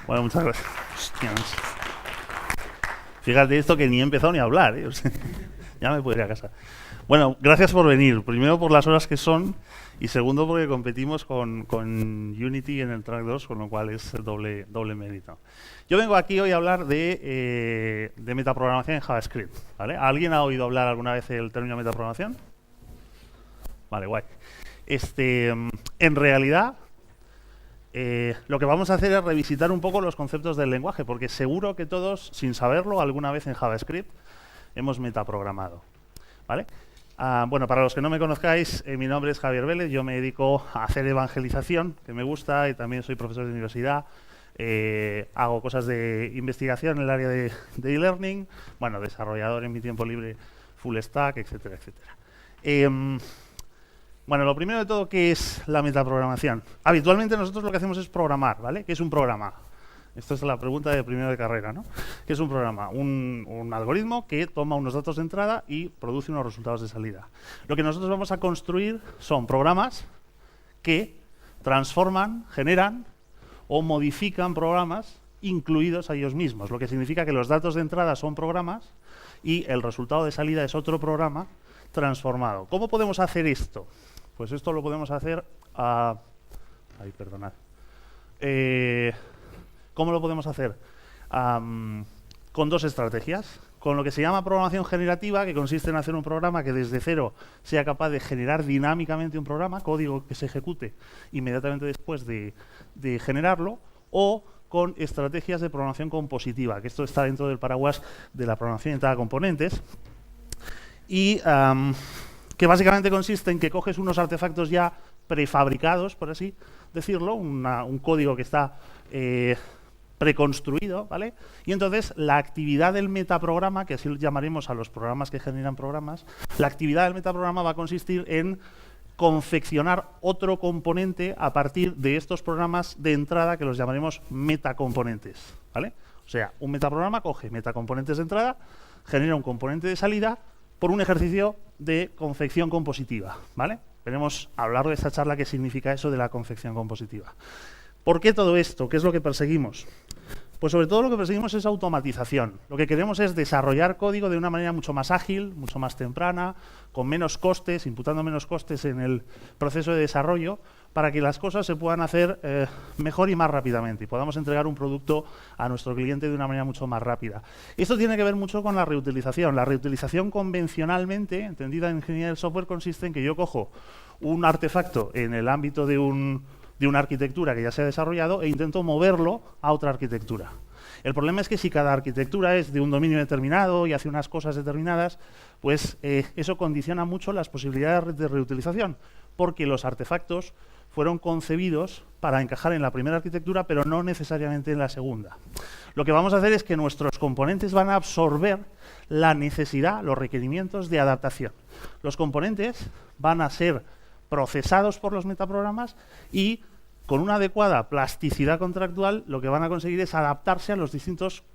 Bueno, muchas gracias. Hostias. Fíjate esto que ni he empezado ni a hablar, ¿eh? O sea, ya me puedo ir a casa. Bueno, gracias por venir. Primero por las horas que son y segundo porque competimos con Unity en el Track 2, con lo cual es doble mérito. Yo vengo aquí hoy a hablar de metaprogramación en JavaScript, ¿vale? ¿Alguien ha oído hablar alguna vez el término metaprogramación? Vale, guay. En realidad, lo que vamos a hacer es revisitar un poco los conceptos del lenguaje, porque seguro que todos, sin saberlo, alguna vez en JavaScript hemos metaprogramado, ¿vale? Bueno, para los que no me conozcáis, mi nombre es Javier Vélez, yo me dedico a hacer evangelización, que me gusta, y también soy profesor de universidad. Hago cosas de investigación en el área de e-learning, bueno, desarrollador en mi tiempo libre, full stack, etcétera, etcétera. Bueno, lo primero de todo, ¿qué es la metaprogramación? Habitualmente nosotros lo que hacemos es programar, ¿vale? ¿Qué es un programa? Esta es la pregunta de primero de carrera, ¿no? ¿Qué es un programa? Un algoritmo que toma unos datos de entrada y produce unos resultados de salida. Lo que nosotros vamos a construir son programas que transforman, generan o modifican programas incluidos a ellos mismos, lo que significa que los datos de entrada son programas y el resultado de salida es otro programa transformado. ¿Cómo podemos hacer esto? Pues esto lo podemos hacer Ay, perdonad. ¿Cómo lo podemos hacer? Con dos estrategias. Con lo que se llama programación generativa, que consiste en hacer un programa que desde cero sea capaz de generar dinámicamente un programa, código que se ejecute inmediatamente después de generarlo, o con estrategias de programación compositiva, que esto está dentro del paraguas de la programación orientada a componentes, y que básicamente consiste en que coges unos artefactos ya prefabricados, por así decirlo, un código que está preconstruido, ¿vale? Y entonces la actividad del metaprograma, que así lo llamaremos a los programas que generan programas, la actividad del metaprograma va a consistir en confeccionar otro componente a partir de estos programas de entrada que los llamaremos metacomponentes, ¿vale? O sea, un metaprograma coge metacomponentes de entrada, genera un componente de salida por un ejercicio de confección compositiva, ¿vale? Veremos a lo largo de esta charla qué significa eso de la confección compositiva. ¿Por qué todo esto? ¿Qué es lo que perseguimos? Pues sobre todo lo que perseguimos es automatización. Lo que queremos es desarrollar código de una manera mucho más ágil, mucho más temprana, con menos costes, imputando menos costes en el proceso de desarrollo, para que las cosas se puedan hacer mejor y más rápidamente y podamos entregar un producto a nuestro cliente de una manera mucho más rápida. Esto tiene que ver mucho con la reutilización. La reutilización convencionalmente, entendida en ingeniería del software, consiste en que yo cojo un artefacto en el ámbito de una arquitectura que ya se ha desarrollado e intento moverlo a otra arquitectura. El problema es que si cada arquitectura es de un dominio determinado y hace unas cosas determinadas, pues eso condiciona mucho las posibilidades de reutilización, porque los artefactos fueron concebidos para encajar en la primera arquitectura, pero no necesariamente en la segunda. Lo que vamos a hacer es que nuestros componentes van a absorber la necesidad, los requerimientos de adaptación. Los componentes van a ser procesados por los metaprogramas y con una adecuada plasticidad contractual lo que van a conseguir es adaptarse a los distintos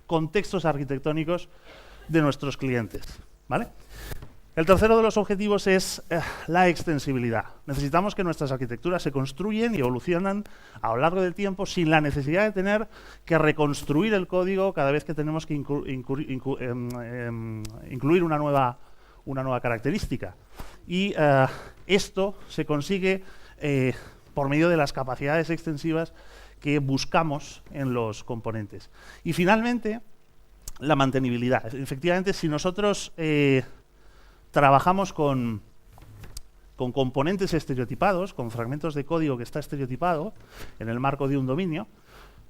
contextos arquitectónicos de nuestros clientes, ¿vale? El tercero de los objetivos es la extensibilidad. Necesitamos que nuestras arquitecturas se construyen y evolucionan a lo largo del tiempo sin la necesidad de tener que reconstruir el código cada vez que tenemos que incluir una nueva característica. Y esto se consigue por medio de las capacidades extensivas que buscamos en los componentes. Y finalmente, la mantenibilidad. Efectivamente, si nosotros trabajamos con componentes estereotipados, con fragmentos de código que está estereotipado en el marco de un dominio,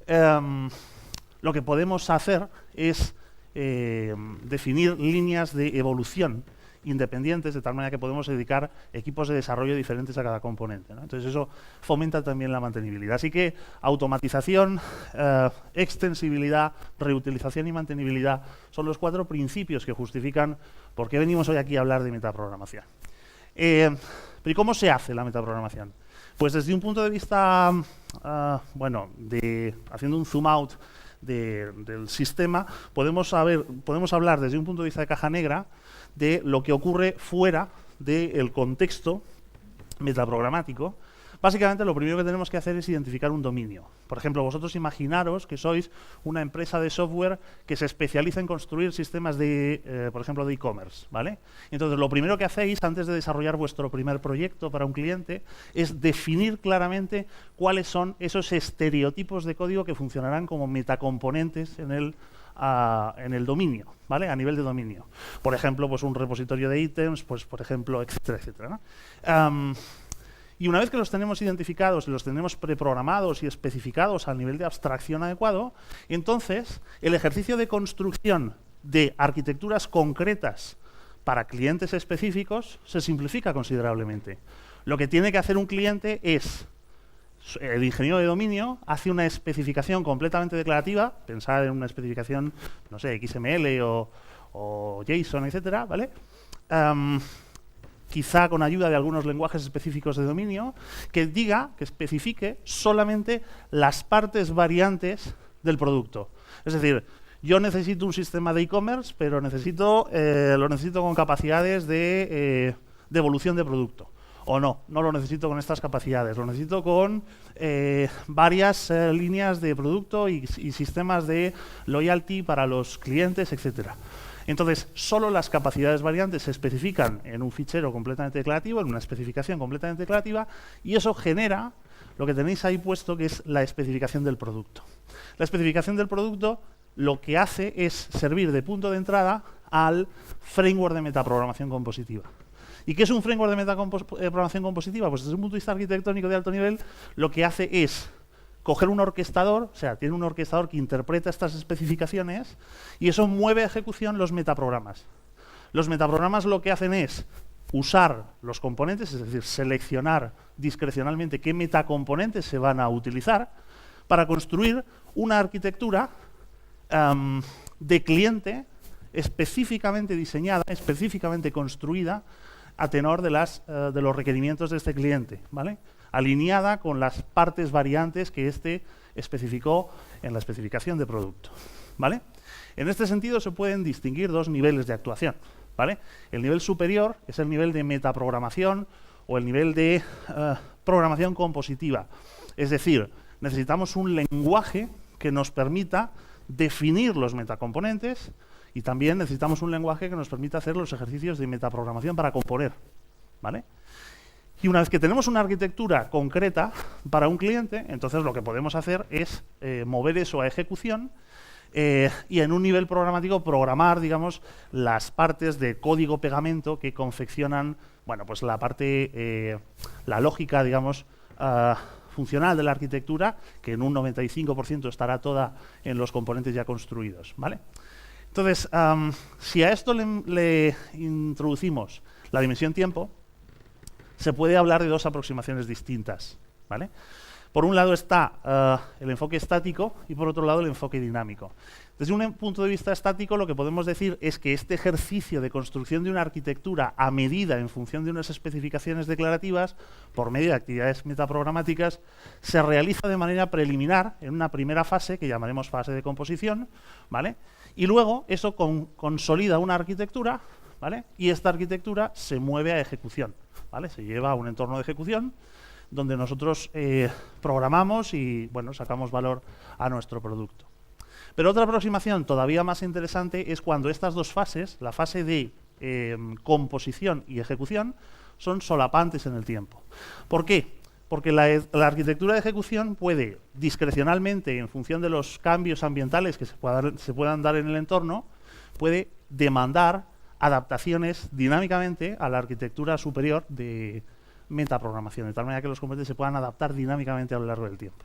lo que podemos hacer es definir líneas de evolución independientes, de tal manera que podemos dedicar equipos de desarrollo diferentes a cada componente, ¿no? Entonces eso fomenta también la mantenibilidad. Así que automatización, extensibilidad, reutilización y mantenibilidad son los 4 principios que justifican por qué venimos hoy aquí a hablar de metaprogramación. Pero ¿y cómo se hace la metaprogramación? Pues desde un punto de vista, haciendo un zoom out del sistema, podemos hablar desde un punto de vista de caja negra de lo que ocurre fuera del contexto metaprogramático, Básicamente, lo primero que tenemos que hacer es identificar un dominio. Por ejemplo, vosotros imaginaros que sois una empresa de software que se especializa en construir sistemas de, por ejemplo, de e-commerce, ¿vale? Entonces, lo primero que hacéis antes de desarrollar vuestro primer proyecto para un cliente es definir claramente cuáles son esos estereotipos de código que funcionarán como metacomponentes en el dominio, ¿vale? A nivel de dominio. Por ejemplo, pues un repositorio de ítems, pues por ejemplo, etcétera, etcétera, ¿no? Y una vez que los tenemos identificados y los tenemos preprogramados y especificados al nivel de abstracción adecuado, entonces el ejercicio de construcción de arquitecturas concretas para clientes específicos se simplifica considerablemente. Lo que tiene que hacer un cliente es, el ingeniero de dominio hace una especificación completamente declarativa, pensad en una especificación, no sé, XML o JSON, etcétera, ¿vale? Quizá con ayuda de algunos lenguajes específicos de dominio, que diga, que especifique solamente las partes variantes del producto. Es decir, yo necesito un sistema de e-commerce, pero lo necesito con capacidades de evolución de producto. O no lo necesito con estas capacidades, lo necesito con varias líneas de producto y sistemas de loyalty para los clientes, etcétera. Entonces, solo las capacidades variantes se especifican en un fichero completamente declarativo, en una especificación completamente declarativa, y eso genera lo que tenéis ahí puesto, que es la especificación del producto. La especificación del producto lo que hace es servir de punto de entrada al framework de metaprogramación compositiva. ¿Y qué es un framework de metaprogramación compositiva? Pues desde un punto de vista arquitectónico de alto nivel, lo que hace es coger un orquestador, o sea, tiene un orquestador que interpreta estas especificaciones y eso mueve a ejecución los metaprogramas. Los metaprogramas lo que hacen es usar los componentes, es decir, seleccionar discrecionalmente qué metacomponentes se van a utilizar para construir una arquitectura de cliente específicamente diseñada, específicamente construida a tenor de los requerimientos de este cliente, ¿vale? Alineada con las partes variantes que éste especificó en la especificación de producto, ¿vale? En este sentido se pueden distinguir dos niveles de actuación, ¿vale? El nivel superior es el nivel de metaprogramación o el nivel de programación compositiva. Es decir, necesitamos un lenguaje que nos permita definir los metacomponentes y también necesitamos un lenguaje que nos permita hacer los ejercicios de metaprogramación para componer, ¿vale? Y una vez que tenemos una arquitectura concreta para un cliente, entonces lo que podemos hacer es mover eso a ejecución y en un nivel programático programar, digamos, las partes de código pegamento que confeccionan, bueno, pues la parte, la lógica, digamos, funcional de la arquitectura, que en un 95% estará toda en los componentes ya construidos, ¿vale? Entonces, si a esto le introducimos la dimensión tiempo, se puede hablar de dos aproximaciones distintas, ¿vale? Por un lado está el enfoque estático y por otro lado el enfoque dinámico. Desde un punto de vista estático, lo que podemos decir es que este ejercicio de construcción de una arquitectura a medida en función de unas especificaciones declarativas, por medio de actividades metaprogramáticas, se realiza de manera preliminar en una primera fase que llamaremos fase de composición, ¿vale? Y luego eso consolida una arquitectura, ¿vale? Y esta arquitectura se mueve a ejecución, ¿vale? Se lleva a un entorno de ejecución donde nosotros programamos y, bueno, sacamos valor a nuestro producto. Pero otra aproximación todavía más interesante es cuando estas dos fases, la fase de composición y ejecución, son solapantes en el tiempo. ¿Por qué? Porque la arquitectura de ejecución puede, discrecionalmente, en función de los cambios ambientales que se puedan dar en el entorno, puede demandar adaptaciones dinámicamente a la arquitectura superior de metaprogramación, de tal manera que los componentes se puedan adaptar dinámicamente a lo largo del tiempo,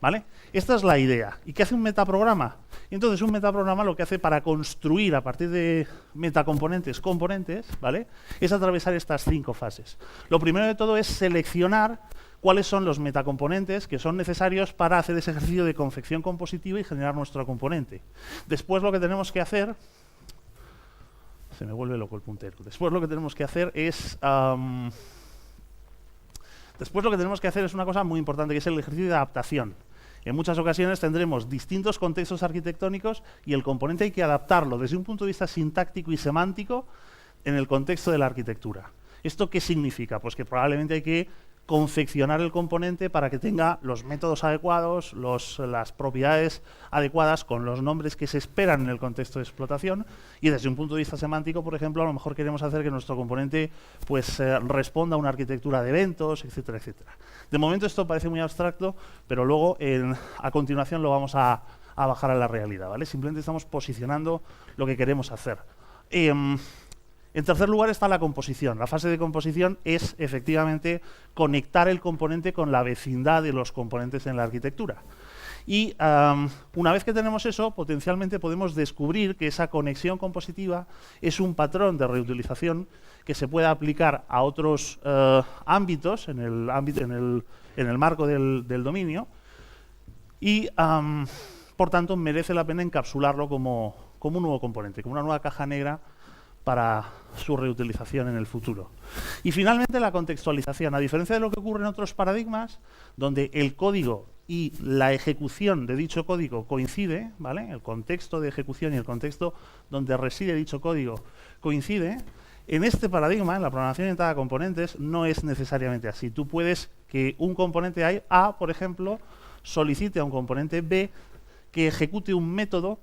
¿vale? Esta es la idea. ¿Y qué hace un metaprograma? Entonces, un metaprograma lo que hace para construir a partir de metacomponentes, componentes, ¿vale?, es atravesar estas 5 fases. Lo primero de todo es seleccionar cuáles son los metacomponentes que son necesarios para hacer ese ejercicio de confección compositiva y generar nuestro componente. Después lo que tenemos que hacer... Se me vuelve loco el puntero. Después lo que tenemos que hacer es... una cosa muy importante, que es el ejercicio de adaptación. En muchas ocasiones tendremos distintos contextos arquitectónicos y el componente hay que adaptarlo desde un punto de vista sintáctico y semántico en el contexto de la arquitectura. ¿Esto qué significa? Pues que probablemente hay que confeccionar el componente para que tenga los métodos adecuados, las propiedades adecuadas con los nombres que se esperan en el contexto de explotación, y desde un punto de vista semántico, por ejemplo, a lo mejor queremos hacer que nuestro componente pues, responda a una arquitectura de eventos, etcétera, etcétera. De momento esto parece muy abstracto, pero luego a continuación lo vamos a bajar a la realidad, ¿vale? Simplemente estamos posicionando lo que queremos hacer. En tercer lugar está la composición. La fase de composición es efectivamente conectar el componente con la vecindad de los componentes en la arquitectura. Y una vez que tenemos eso, potencialmente podemos descubrir que esa conexión compositiva es un patrón de reutilización que se puede aplicar a otros ámbitos en el marco del dominio y, por tanto, merece la pena encapsularlo como un nuevo componente, como una nueva caja negra para su reutilización en el futuro. Y finalmente la contextualización. A diferencia de lo que ocurre en otros paradigmas, donde el código y la ejecución de dicho código coincide, ¿vale? El contexto de ejecución y el contexto donde reside dicho código coincide, en este paradigma, en la programación orientada a componentes, no es necesariamente así. Tú puedes que un componente A, por ejemplo, solicite a un componente B que ejecute un método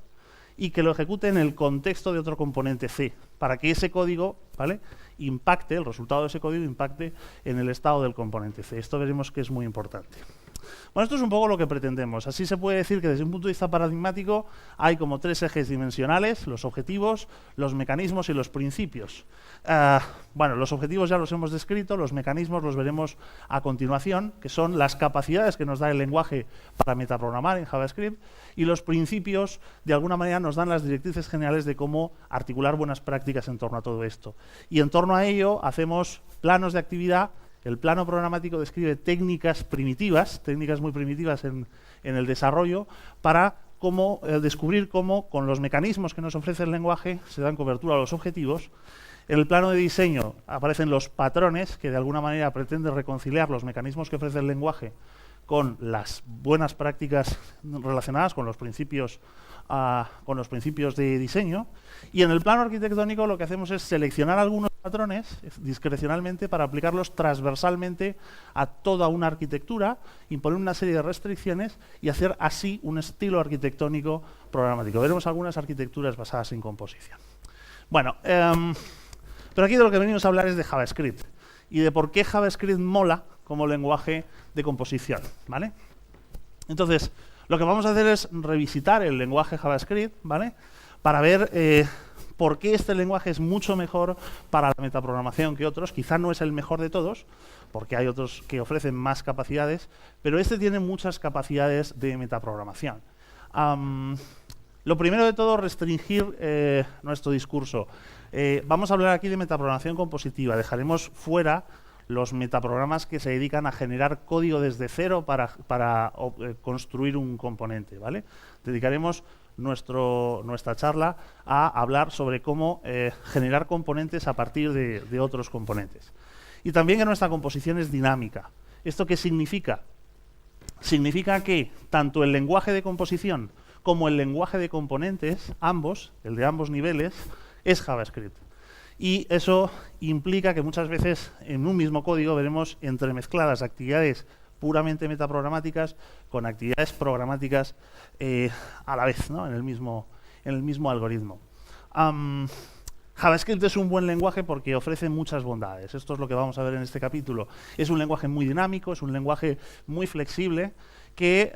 y que lo ejecute en el contexto de otro componente C, para que ese código, ¿vale?, impacte, el resultado de ese código impacte en el estado del componente C. Esto veremos que es muy importante. Bueno, esto es un poco lo que pretendemos. Así se puede decir que desde un punto de vista paradigmático hay como tres ejes dimensionales: los objetivos, los mecanismos y los principios. Bueno, los objetivos ya los hemos descrito, los mecanismos los veremos a continuación, que son las capacidades que nos da el lenguaje para metaprogramar en JavaScript, y los principios, de alguna manera, nos dan las directrices generales de cómo articular buenas prácticas en torno a todo esto. Y en torno a ello hacemos planos de actividad. El plano programático describe técnicas primitivas, técnicas muy primitivas en el desarrollo, para descubrir cómo, con los mecanismos que nos ofrece el lenguaje, se dan cobertura a los objetivos. En el plano de diseño aparecen los patrones, que de alguna manera pretenden reconciliar los mecanismos que ofrece el lenguaje con las buenas prácticas relacionadas con los principios de diseño. Y en el plano arquitectónico lo que hacemos es seleccionar algunos patrones discrecionalmente para aplicarlos transversalmente a toda una arquitectura, imponer una serie de restricciones y hacer así un estilo arquitectónico programático. Veremos algunas arquitecturas basadas en composición. Bueno, pero aquí de lo que venimos a hablar es de JavaScript y de por qué JavaScript mola como lenguaje de composición, ¿vale? Entonces, lo que vamos a hacer es revisitar el lenguaje JavaScript, ¿vale?, para ver por qué este lenguaje es mucho mejor para la metaprogramación que otros. Quizá no es el mejor de todos, porque hay otros que ofrecen más capacidades, pero este tiene muchas capacidades de metaprogramación. Lo primero de todo, restringir nuestro discurso. Vamos a hablar aquí de metaprogramación compositiva. Dejaremos fuera los metaprogramas que se dedican a generar código desde cero para construir un componente, ¿vale? Dedicaremos nuestra charla a hablar sobre cómo generar componentes a partir de otros componentes. Y también que nuestra composición es dinámica. ¿Esto qué significa? Significa que tanto el lenguaje de composición como el lenguaje de componentes, ambos, el de ambos niveles, es JavaScript. Y eso implica que muchas veces en un mismo código veremos entremezcladas actividades puramente metaprogramáticas con actividades programáticas a la vez, ¿no?, en el mismo algoritmo. JavaScript es un buen lenguaje porque ofrece muchas bondades. Esto es lo que vamos a ver en este capítulo. Es un lenguaje muy dinámico, es un lenguaje muy flexible, que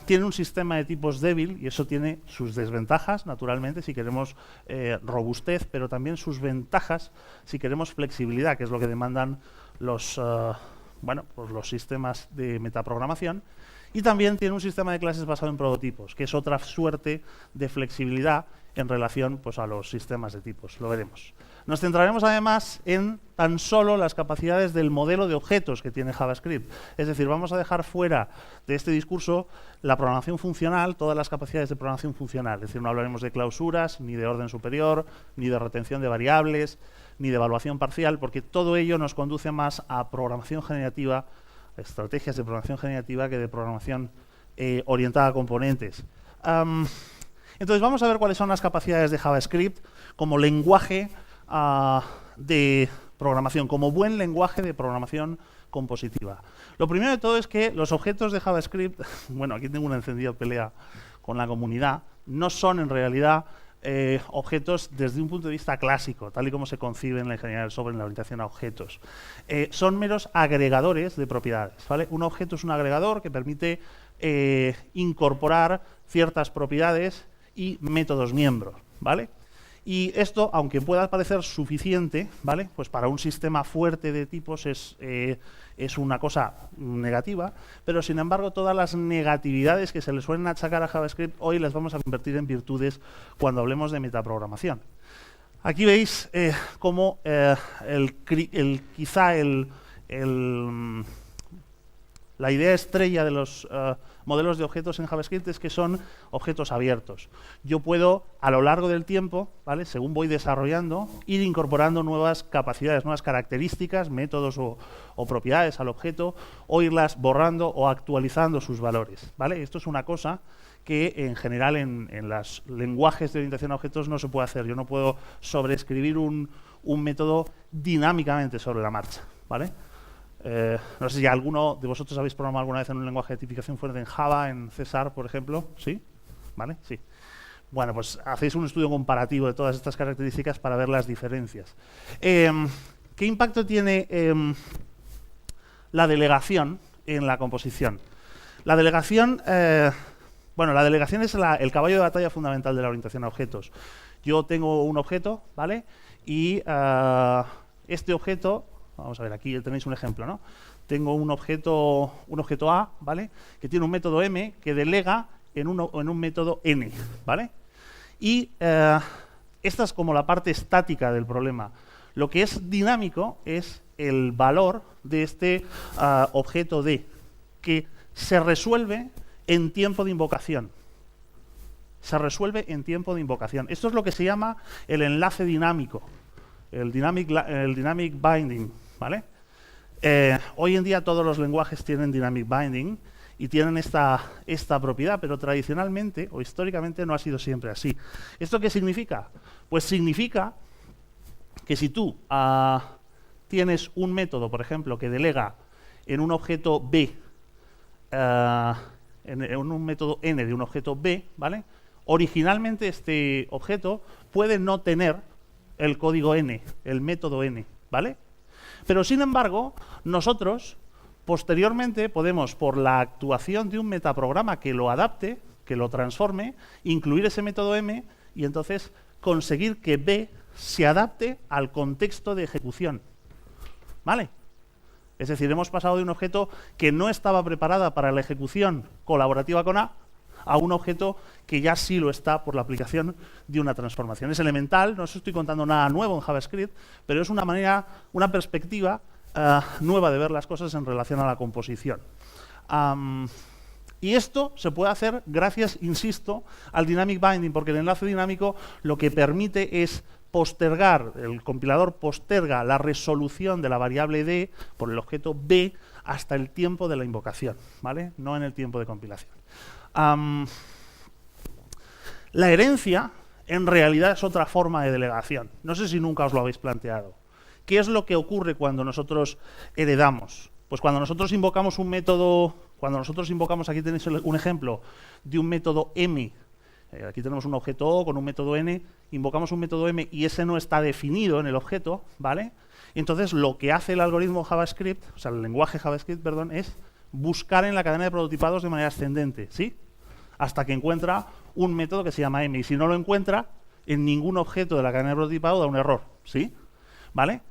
tiene un sistema de tipos débil, y eso tiene sus desventajas, naturalmente, si queremos robustez, pero también sus ventajas si queremos flexibilidad, que es lo que demandan los sistemas de metaprogramación. Y también tiene un sistema de clases basado en prototipos, que es otra suerte de flexibilidad en relación, pues, a los sistemas de tipos. Lo veremos. Nos centraremos además en tan solo las capacidades del modelo de objetos que tiene JavaScript. Es decir, vamos a dejar fuera de este discurso la programación funcional, todas las capacidades de programación funcional. Es decir, no hablaremos de clausuras, ni de orden superior, ni de retención de variables, ni de evaluación parcial, porque todo ello nos conduce más a programación generativa, estrategias de programación generativa, que de programación orientada a componentes. Entonces vamos a ver cuáles son las capacidades de JavaScript como lenguaje de programación, como buen lenguaje de programación compositiva. Lo primero de todo es que los objetos de JavaScript, bueno, aquí tengo una encendida pelea con la comunidad, no son en realidad objetos desde un punto de vista clásico, tal y como se concibe en la ingeniería del software en la orientación a objetos. Son meros agregadores de propiedades, ¿vale? Un objeto es un agregador que permite incorporar ciertas propiedades y métodos miembros, ¿vale? Y esto, aunque pueda parecer suficiente, ¿vale? Pues para un sistema fuerte de tipos es una cosa negativa, pero sin embargo todas las negatividades que se le suelen achacar a JavaScript hoy las vamos a convertir en virtudes cuando hablemos de metaprogramación. Aquí veis cómo quizá la idea estrella de los modelos de objetos en JavaScript es que son objetos abiertos. Yo puedo, a lo largo del tiempo, ¿vale? Según voy desarrollando, ir incorporando nuevas capacidades, nuevas características, métodos o propiedades al objeto, o irlas borrando o actualizando sus valores, ¿vale? Esto es una cosa que en general en los lenguajes de orientación a objetos no se puede hacer. Yo no puedo sobreescribir un método dinámicamente sobre la marcha, ¿vale? No sé si alguno de vosotros habéis programado alguna vez en un lenguaje de tipificación fuerte en Java, en César, por ejemplo. ¿Sí? ¿Vale? Sí. Bueno, pues hacéis un estudio comparativo de todas estas características para ver las diferencias. ¿Qué impacto tiene la delegación en la composición? La delegación, bueno, la delegación es el caballo de batalla fundamental de la orientación a objetos. Yo tengo un objeto, ¿vale? Y este objeto... Vamos a ver, aquí tenéis un ejemplo, ¿no? Tengo un objeto A, ¿vale? Que tiene un método M que delega en un método N, ¿vale? Y esta es como la parte estática del problema. Lo que es dinámico es el valor de este objeto D, que se resuelve en tiempo de invocación. Se resuelve en tiempo de invocación. Esto es lo que se llama el enlace dinámico, el dynamic binding, ¿vale? Hoy en día todos los lenguajes tienen dynamic binding y tienen esta propiedad, pero tradicionalmente o históricamente no ha sido siempre así. ¿Esto qué significa? Pues significa que si tú tienes un método, por ejemplo, que delega en un objeto B, en un método N de un objeto B, ¿vale? Originalmente este objeto puede no tener el código N, el método N, ¿vale? Pero sin embargo, nosotros posteriormente podemos, por la actuación de un metaprograma que lo adapte, que lo transforme, incluir ese método M y entonces conseguir que B se adapte al contexto de ejecución, ¿vale? Es decir, hemos pasado de un objeto que no estaba preparada para la ejecución colaborativa con A un objeto que ya sí lo está por la aplicación de una transformación. Es elemental, no os estoy contando nada nuevo en JavaScript, pero es una manera, una perspectiva nueva de ver las cosas en relación a la composición. Y esto se puede hacer gracias, insisto, al dynamic binding, porque el enlace dinámico lo que permite es postergar, el compilador posterga la resolución de la variable D por el objeto B hasta el tiempo de la invocación, ¿vale? No en el tiempo de compilación. La herencia, en realidad, es otra forma de delegación. No sé si nunca os lo habéis planteado. ¿Qué es lo que ocurre cuando nosotros heredamos? Pues cuando nosotros invocamos un método, aquí tenéis un ejemplo de un método M. Aquí tenemos un objeto O con un método N, invocamos un método M y ese no está definido en el objeto, ¿vale? Entonces, lo que hace el algoritmo JavaScript, o sea, el lenguaje JavaScript, perdón, es buscar en la cadena de prototipados de manera ascendente, ¿sí? Hasta que encuentra un método que se llama M. Y si no lo encuentra, en ningún objeto de la cadena de prototipado da un error, ¿sí? ¿Vale?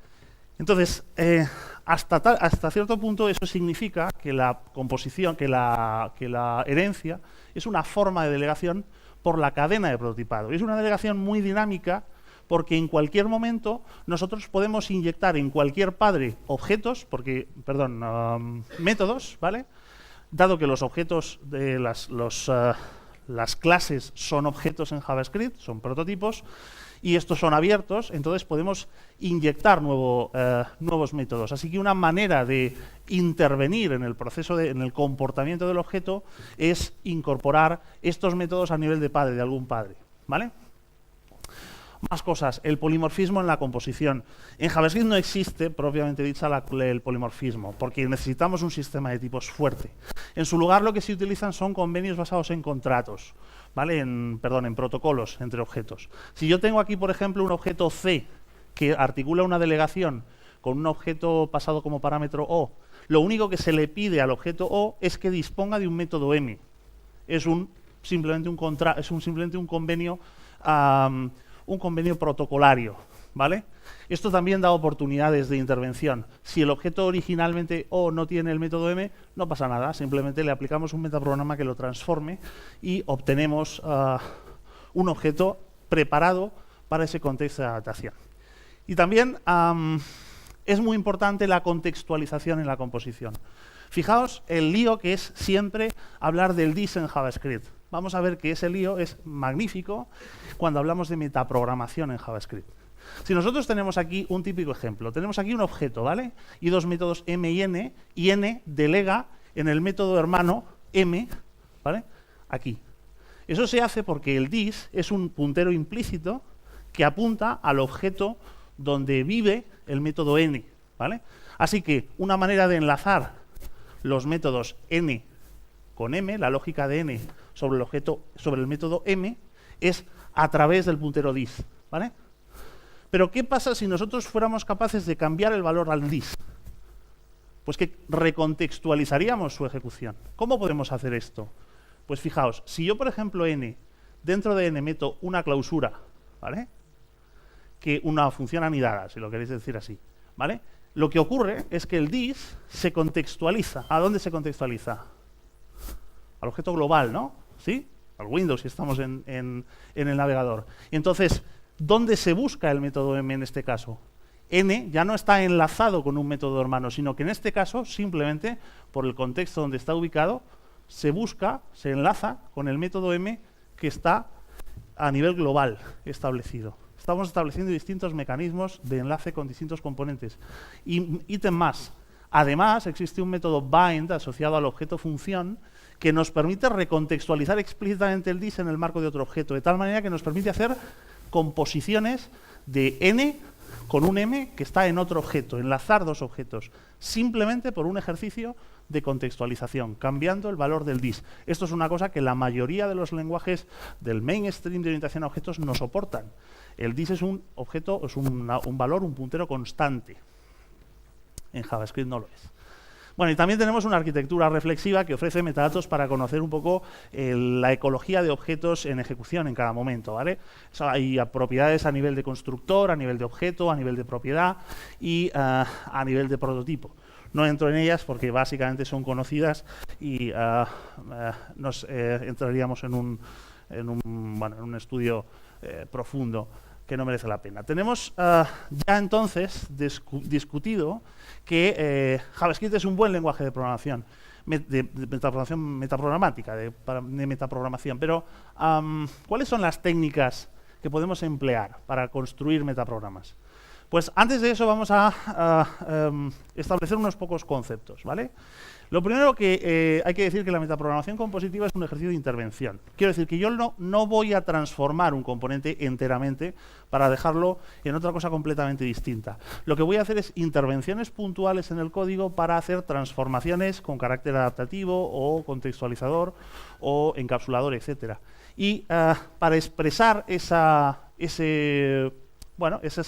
Entonces, hasta cierto punto eso significa que la composición, que la herencia es una forma de delegación por la cadena de prototipado. Es una delegación muy dinámica porque en cualquier momento nosotros podemos inyectar en cualquier padre objetos, métodos, ¿vale? Dado que los objetos de las clases son objetos en JavaScript, son prototipos, y estos son abiertos, entonces podemos inyectar nuevos métodos. Así que una manera de intervenir en el proceso, en el comportamiento del objeto, es incorporar estos métodos a nivel de padre, de algún padre, ¿vale? Más cosas, el polimorfismo en la composición. En JavaScript no existe, propiamente dicha, el polimorfismo, porque necesitamos un sistema de tipos fuerte. En su lugar, lo que se utilizan son convenios basados en contratos, ¿vale? En protocolos entre objetos. Si yo tengo aquí, por ejemplo, un objeto C que articula una delegación con un objeto pasado como parámetro O, lo único que se le pide al objeto O es que disponga de un método M. Es simplemente un convenio protocolario, ¿vale? Esto también da oportunidades de intervención. Si el objeto originalmente O no tiene el método M, no pasa nada, simplemente le aplicamos un metaprograma que lo transforme y obtenemos un objeto preparado para ese contexto de adaptación. Y también es muy importante la contextualización en la composición. Fijaos el lío que es siempre hablar del this en JavaScript. Vamos a ver que ese lío es magnífico cuando hablamos de metaprogramación en JavaScript. Si nosotros tenemos aquí un típico ejemplo, tenemos aquí un objeto, ¿vale? Y dos métodos m y n delega en el método hermano m, ¿vale? Aquí. Eso se hace porque el this es un puntero implícito que apunta al objeto donde vive el método n, ¿vale? Así que una manera de enlazar los métodos n con m, la lógica de n sobre el método m, es a través del puntero this, ¿vale? Pero ¿qué pasa si nosotros fuéramos capaces de cambiar el valor al this? Pues que recontextualizaríamos su ejecución. ¿Cómo podemos hacer esto? Pues fijaos, si yo, por ejemplo, dentro de n meto una clausura, ¿vale? Que una función anidada, si lo queréis decir así, ¿vale? Lo que ocurre es que el this se contextualiza. ¿A dónde se contextualiza? Al objeto global, ¿no? ¿Sí? Al Windows, si estamos en el navegador. Y entonces, ¿dónde se busca el método m en este caso? N ya no está enlazado con un método hermano, sino que en este caso, simplemente, por el contexto donde está ubicado, se enlaza con el método m que está a nivel global establecido. Estamos estableciendo distintos mecanismos de enlace con distintos componentes. Y ítem más. Además, existe un método bind asociado al objeto función que nos permite recontextualizar explícitamente el this en el marco de otro objeto, de tal manera que nos permite hacer composiciones de n con un m que está en otro objeto, enlazar dos objetos, simplemente por un ejercicio de contextualización, cambiando el valor del this. Esto es una cosa que la mayoría de los lenguajes del mainstream de orientación a objetos no soportan. El this es un objeto, es un valor, un puntero constante. En JavaScript no lo es. Bueno, y también tenemos una arquitectura reflexiva que ofrece metadatos para conocer un poco la ecología de objetos en ejecución en cada momento, ¿vale? Hay propiedades a nivel de constructor, a nivel de objeto, a nivel de propiedad y a nivel de prototipo. No entro en ellas porque básicamente son conocidas y entraríamos en un estudio profundo que no merece la pena. Tenemos ya entonces discutido que JavaScript es un buen lenguaje de programación, de metaprogramática, de metaprogramación, pero ¿cuáles son las técnicas que podemos emplear para construir metaprogramas? Pues antes de eso vamos a establecer unos pocos conceptos, ¿vale? Lo primero que hay que decir que la metaprogramación compositiva es un ejercicio de intervención. Quiero decir que yo no voy a transformar un componente enteramente para dejarlo en otra cosa completamente distinta. Lo que voy a hacer es intervenciones puntuales en el código para hacer transformaciones con carácter adaptativo o contextualizador o encapsulador, etcétera. Y para expresar esas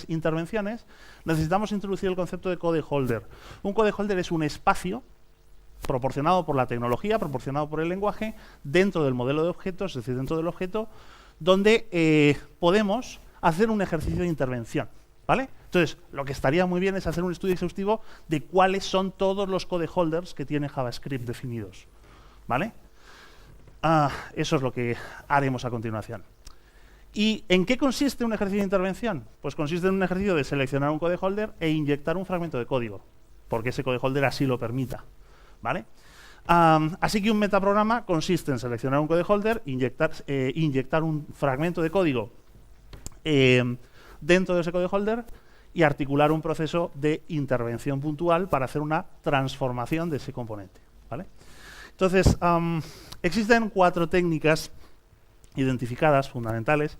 intervenciones necesitamos introducir el concepto de code holder. Un code holder es un espacio proporcionado por la tecnología, proporcionado por el lenguaje, dentro del modelo de objetos, es decir, dentro del objeto, donde podemos hacer un ejercicio de intervención, ¿vale? Entonces, lo que estaría muy bien es hacer un estudio exhaustivo de cuáles son todos los code holders que tiene JavaScript definidos, ¿vale? Eso es lo que haremos a continuación. ¿Y en qué consiste un ejercicio de intervención? Pues consiste en un ejercicio de seleccionar un code holder e inyectar un fragmento de código, porque ese code holder así lo permita, ¿vale? Así que un metaprograma consiste en seleccionar un code holder, inyectar un fragmento de código dentro de ese code holder y articular un proceso de intervención puntual para hacer una transformación de ese componente, ¿vale? Entonces, existen 4 técnicas identificadas, fundamentales,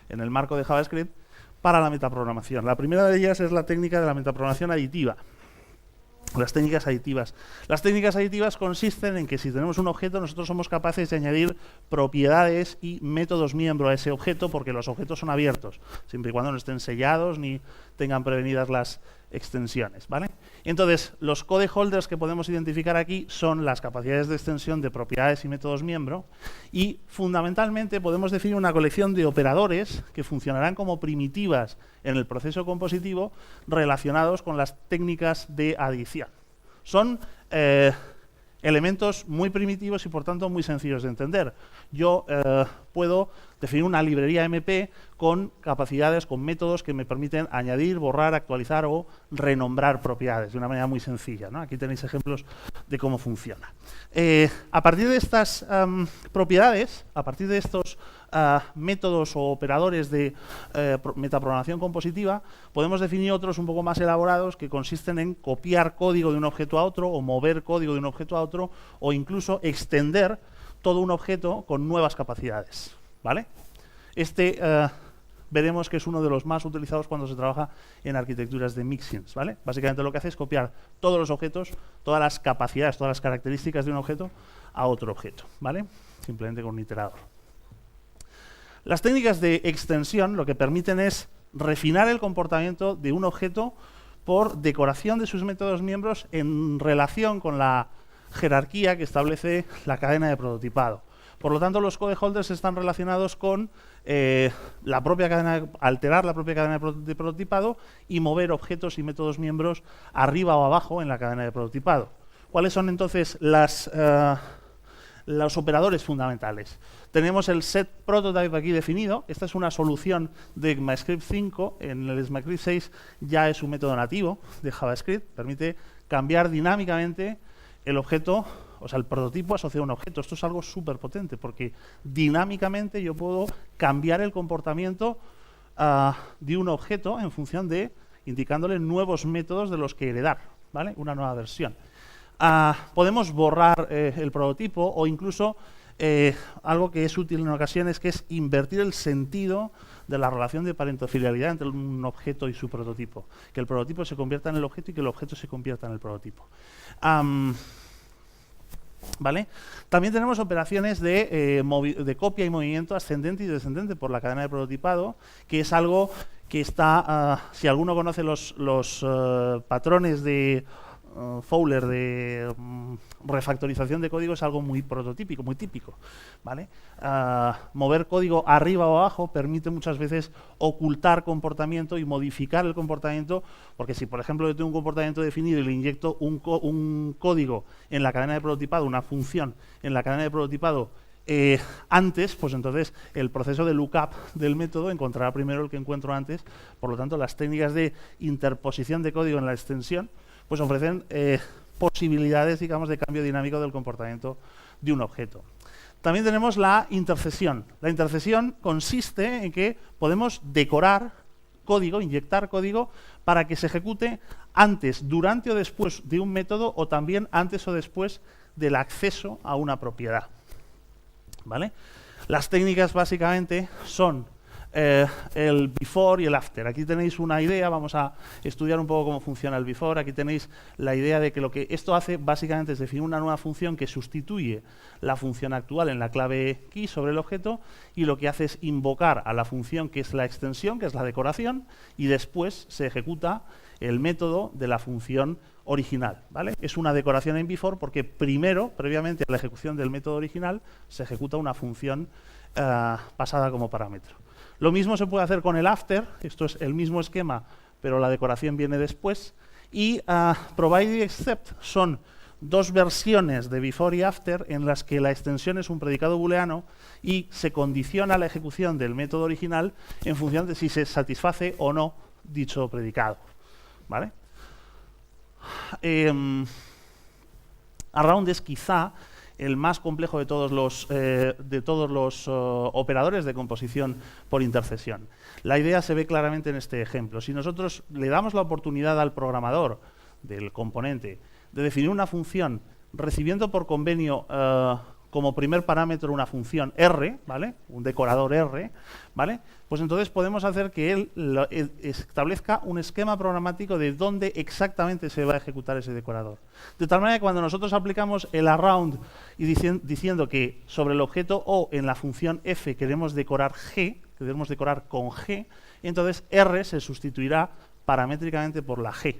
en el marco de JavaScript, para la metaprogramación. La primera de ellas es la técnica de la metaprogramación aditiva. Las técnicas aditivas. Las técnicas aditivas consisten en que si tenemos un objeto, nosotros somos capaces de añadir propiedades y métodos miembro a ese objeto, porque los objetos son abiertos, siempre y cuando no estén sellados ni tengan prevenidas las extensiones, ¿vale? Entonces, los code holders que podemos identificar aquí son las capacidades de extensión de propiedades y métodos miembro, y fundamentalmente podemos definir una colección de operadores que funcionarán como primitivas en el proceso compositivo relacionados con las técnicas de adición. Son elementos muy primitivos y por tanto muy sencillos de entender. Yo puedo definir una librería MP con capacidades, con métodos que me permiten añadir, borrar, actualizar o renombrar propiedades de una manera muy sencilla, ¿no? Aquí tenéis ejemplos de cómo funciona. A partir de estas propiedades, a partir de estos métodos o operadores de metaprogramación compositiva, podemos definir otros un poco más elaborados que consisten en copiar código de un objeto a otro o mover código de un objeto a otro o incluso extender todo un objeto con nuevas capacidades, ¿vale? Veremos que es uno de los más utilizados cuando se trabaja en arquitecturas de mixins, ¿vale? Básicamente lo que hace es copiar todos los objetos, todas las capacidades, todas las características de un objeto a otro objeto, ¿vale? Simplemente con un iterador. Las técnicas de extensión lo que permiten es refinar el comportamiento de un objeto por decoración de sus métodos miembros en relación con la jerarquía que establece la cadena de prototipado. Por lo tanto, los code holders están relacionados con la propia cadena, alterar la propia cadena de prototipado y mover objetos y métodos miembros arriba o abajo en la cadena de prototipado. ¿Cuáles son entonces los operadores fundamentales? Tenemos el setPrototype aquí definido. Esta es una solución de ECMAScript 5. En el ECMAScript 6 ya es un método nativo de JavaScript. Permite cambiar dinámicamente el objeto, o sea, el prototipo asociado a un objeto. Esto es algo súper potente porque dinámicamente yo puedo cambiar el comportamiento de un objeto en función de indicándole nuevos métodos de los que heredar, ¿vale? Una nueva versión. Podemos borrar el prototipo o incluso algo que es útil en ocasiones, que es invertir el sentido de la relación de parentofilialidad entre un objeto y su prototipo. Que el prototipo se convierta en el objeto y que el objeto se convierta en el prototipo. ¿Vale? También tenemos operaciones de copia y movimiento ascendente y descendente por la cadena de prototipado, que es algo que está, si alguno conoce los patrones de Fowler de refactorización de código, es algo muy prototípico, muy típico, ¿vale? Mover código arriba o abajo permite muchas veces ocultar comportamiento y modificar el comportamiento, porque si por ejemplo yo tengo un comportamiento definido y le inyecto un código en la cadena de prototipado, una función en la cadena de prototipado antes, pues entonces el proceso de lookup del método encontrará primero el que encuentro antes. Por lo tanto, las técnicas de interposición de código en la extensión pues ofrecen posibilidades, digamos, de cambio dinámico del comportamiento de un objeto. También tenemos la intercesión. La intercesión consiste en que podemos decorar código, inyectar código, para que se ejecute antes, durante o después de un método o también antes o después del acceso a una propiedad, ¿vale? Las técnicas básicamente son el before y el after. Aquí tenéis una idea, vamos a estudiar un poco cómo funciona el before. Aquí tenéis la idea de que lo que esto hace básicamente es definir una nueva función que sustituye la función actual en la clave key sobre el objeto, y lo que hace es invocar a la función que es la extensión, que es la decoración, y después se ejecuta el método de la función original, ¿vale? Es una decoración en before porque primero, previamente a la ejecución del método original, se ejecuta una función pasada como parámetro. Lo mismo se puede hacer con el after. Esto es el mismo esquema, pero la decoración viene después. Y provide y except son dos versiones de before y after en las que la extensión es un predicado booleano y se condiciona la ejecución del método original en función de si se satisface o no dicho predicado, ¿vale? Around es quizá el más complejo de todos los operadores de composición por intercesión. La idea se ve claramente en este ejemplo. Si nosotros le damos la oportunidad al programador del componente de definir una función recibiendo por convenio como primer parámetro una función R, ¿vale? Un decorador R, ¿vale? Pues entonces podemos hacer que él establezca un esquema programático de dónde exactamente se va a ejecutar ese decorador. De tal manera que cuando nosotros aplicamos el around y diciendo que sobre el objeto O en la función f queremos decorar G, queremos decorar con G, entonces R se sustituirá paramétricamente por la G.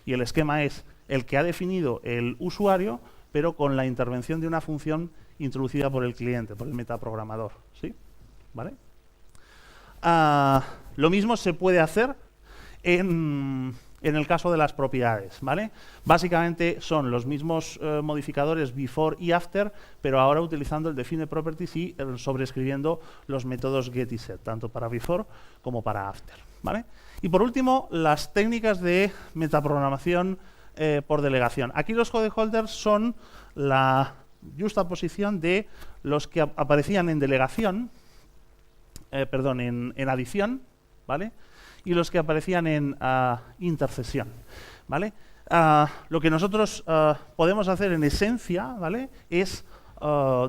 Y el esquema es el que ha definido el usuario, pero con la intervención de una función introducida por el cliente, por el metaprogramador, ¿sí? ¿Vale? Lo mismo se puede hacer en el caso de las propiedades, ¿vale? Básicamente son los mismos modificadores before y after, pero ahora utilizando el define properties y sobreescribiendo los métodos get y set, tanto para before como para after, ¿vale? Y por último, las técnicas de metaprogramación por delegación. Aquí los codeholders son la justaposición de los que aparecían en delegación, en adición, ¿vale? Y los que aparecían en intercesión, ¿vale? Lo que nosotros podemos hacer en esencia, ¿vale? Es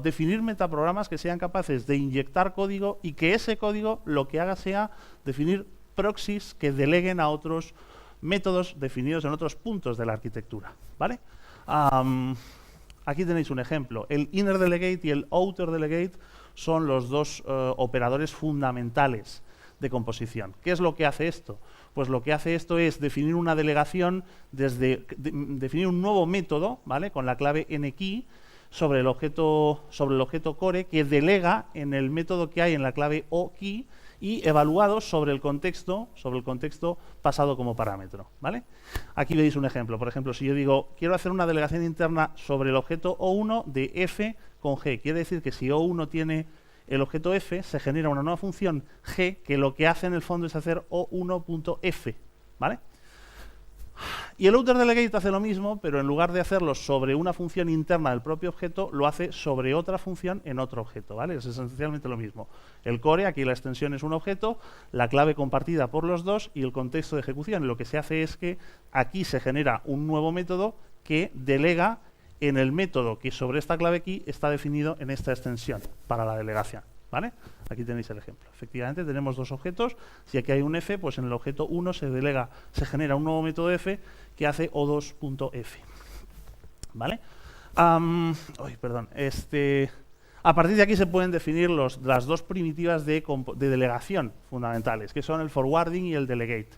definir metaprogramas que sean capaces de inyectar código y que ese código lo que haga sea definir proxies que deleguen a otros métodos definidos en otros puntos de la arquitectura, ¿vale? Aquí tenéis un ejemplo. El inner delegate y el outer delegate son los dos operadores fundamentales de composición. ¿Qué es lo que hace esto? Pues lo que hace esto es definir una delegación definir un nuevo método, ¿vale? Con la clave nkey sobre el objeto core que delega en el método que hay en la clave okey y evaluados sobre el contexto pasado como parámetro, ¿vale? Aquí veis un ejemplo. Por ejemplo, si yo digo, quiero hacer una delegación interna sobre el objeto O1 de f con g, quiere decir que si O1 tiene el objeto f, se genera una nueva función g que lo que hace en el fondo es hacer O1.f, ¿vale? Y el outer delegate hace lo mismo, pero en lugar de hacerlo sobre una función interna del propio objeto, lo hace sobre otra función en otro objeto, ¿vale? Es esencialmente lo mismo. El core, aquí la extensión es un objeto, la clave compartida por los dos y el contexto de ejecución. Lo que se hace es que aquí se genera un nuevo método que delega en el método que sobre esta clave key está definido en esta extensión para la delegación, ¿vale? Aquí tenéis el ejemplo. Efectivamente, tenemos dos objetos. Si aquí hay un f, pues en el objeto 1 se genera un nuevo método f que hace o2.f. ¿Vale? A partir de aquí se pueden definir las dos primitivas de delegación fundamentales, que son el forwarding y el delegate.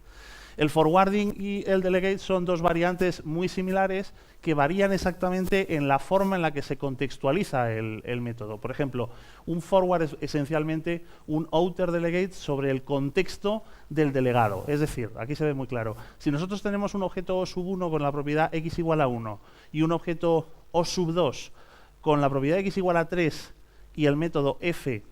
El forwarding y el delegate son dos variantes muy similares que varían exactamente en la forma en la que se contextualiza el método. Por ejemplo, un forward es esencialmente un outer delegate sobre el contexto del delegado. Es decir, aquí se ve muy claro, si nosotros tenemos un objeto O sub 1 con la propiedad x igual a 1 y un objeto O sub 2 con la propiedad x igual a 3 y el método f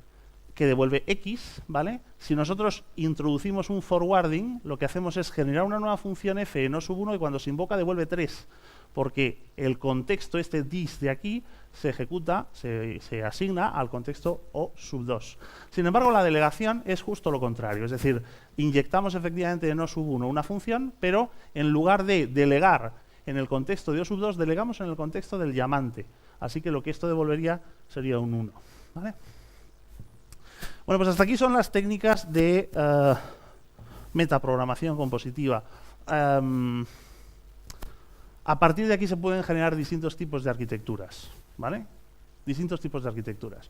que devuelve x, ¿vale? Si nosotros introducimos un forwarding, lo que hacemos es generar una nueva función f en O sub 1 y cuando se invoca devuelve 3, porque el contexto, este dis de aquí, se ejecuta, se asigna al contexto O sub 2. Sin embargo, la delegación es justo lo contrario, es decir, inyectamos efectivamente en O sub 1 una función, pero en lugar de delegar en el contexto de O sub 2, delegamos en el contexto del llamante. Así que lo que esto devolvería sería un 1, ¿vale? Bueno, pues hasta aquí son las técnicas de metaprogramación compositiva. A partir de aquí se pueden generar distintos tipos de arquitecturas, ¿vale? Distintos tipos de arquitecturas.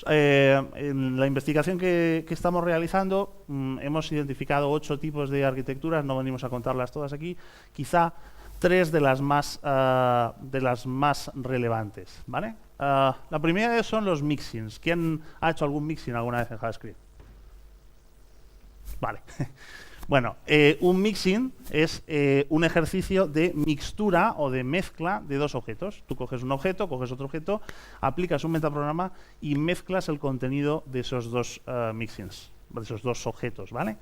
En la investigación que estamos realizando hemos identificado 8 tipos de arquitecturas, no venimos a contarlas todas aquí, quizá 3 de las más relevantes, ¿vale? La primera son los mixins. ¿Quién ha hecho algún mixin alguna vez en JavaScript? Vale. Bueno, un mixin es un ejercicio de mixtura o de mezcla de dos objetos. Tú coges un objeto, coges otro objeto, aplicas un metaprograma y mezclas el contenido de esos dos mixins, de esos dos objetos, ¿vale?